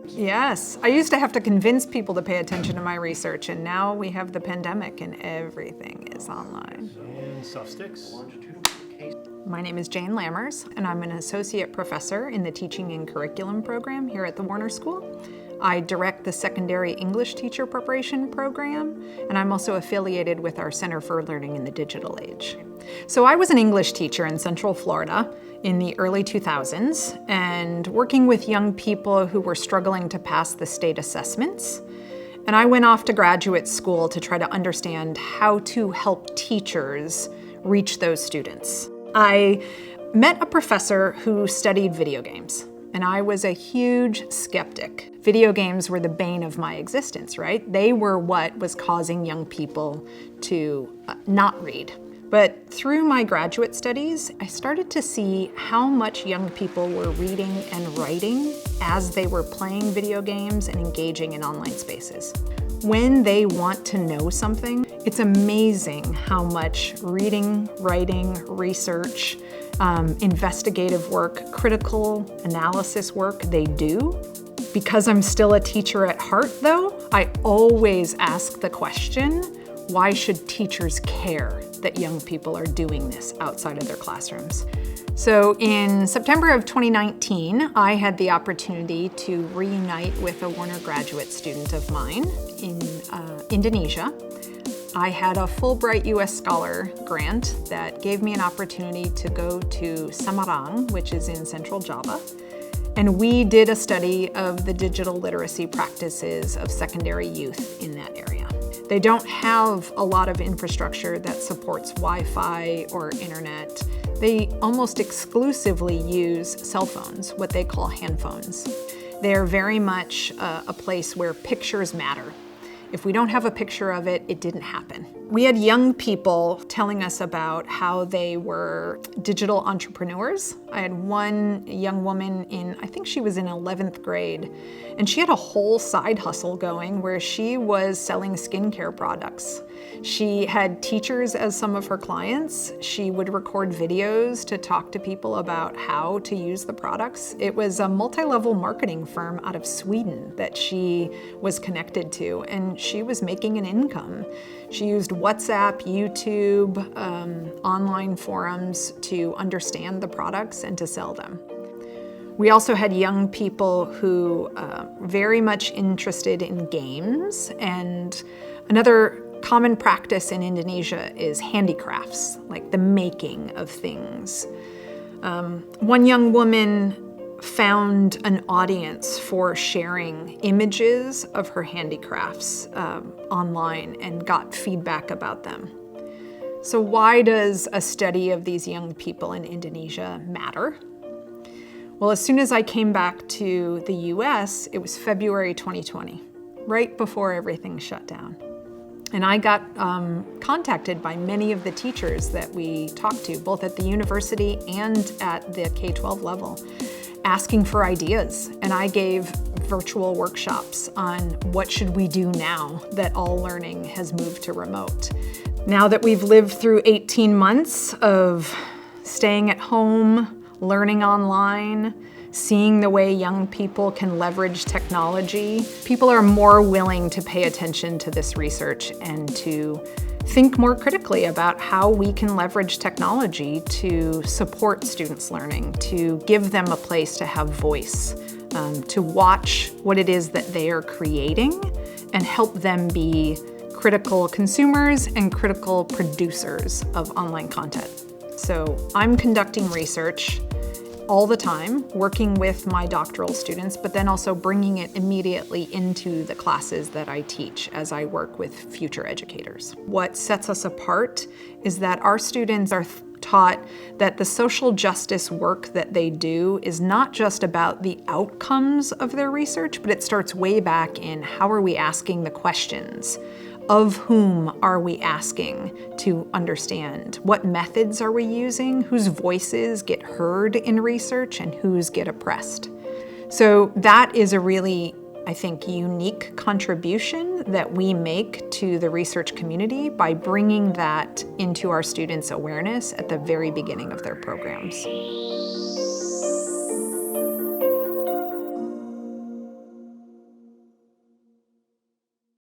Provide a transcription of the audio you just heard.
Yes, I used to have to convince people to pay attention to my research, and now we have the pandemic and everything is online. And soft sticks. My name is Jayne Lammers, and I'm an associate professor in the Teaching and Curriculum program here at the Warner School. I direct the secondary English teacher preparation program, and I'm also affiliated with our Center for Learning in the Digital Age. So I was an English teacher in Central Florida in the early 2000s, and working with young people who were struggling to pass the state assessments. And I went off to graduate school to try to understand how to help teachers reach those students. I met a professor who studied video games, and I was a huge skeptic. Video games were the bane of my existence, right? They were what was causing young people to not read. But through my graduate studies, I started to see how much young people were reading and writing as they were playing video games and engaging in online spaces. When they want to know something, it's amazing how much reading, writing, research, investigative work, critical analysis work they do. Because I'm still a teacher at heart, though, I always ask the question, why should teachers care that young people are doing this outside of their classrooms? So in September of 2019, I had the opportunity to reunite with a Warner graduate student of mine in Indonesia. I had a Fulbright US Scholar grant that gave me an opportunity to go to Semarang, which is in Central Java. And we did a study of the digital literacy practices of secondary youth in that area. They don't have a lot of infrastructure that supports Wi-Fi or internet. They almost exclusively use cell phones, what they call handphones. They're very much a place where pictures matter. If we don't have a picture of it, it didn't happen. We had young people telling us about how they were digital entrepreneurs. I had one young woman I think she was in 11th grade, and she had a whole side hustle going where she was selling skincare products. She had teachers as some of her clients. She would record videos to talk to people about how to use the products. It was a multi-level marketing firm out of Sweden that she was connected to, and she was making an income. She used WhatsApp, YouTube, online forums to understand the products and to sell them. We also had young people who very much interested in games, and another common practice in Indonesia is handicrafts, like the making of things. One young woman found an audience for sharing images of her handicrafts online and got feedback about them. So why does a study of these young people in Indonesia matter? Well, as soon as I came back to the US, it was February 2020, right before everything shut down. And I got contacted by many of the teachers that we talked to, both at the university and at the K-12 level, asking for ideas. And I gave virtual workshops on what should we do now that all learning has moved to remote. Now that we've lived through 18 months of staying at home, learning online, seeing the way young people can leverage technology, people are more willing to pay attention to this research and to think more critically about how we can leverage technology to support students' learning, to give them a place to have voice, to watch what it is that they are creating and help them be critical consumers and critical producers of online content. So I'm conducting research all the time, working with my doctoral students, but then also bringing it immediately into the classes that I teach as I work with future educators. What sets us apart is that our students are taught that the social justice work that they do is not just about the outcomes of their research, but it starts way back in how are we asking the questions? Of whom are we asking to understand? What methods are we using? Whose voices get heard in research and whose get oppressed? So that is a really, I think, unique contribution that we make to the research community by bringing that into our students' awareness at the very beginning of their programs.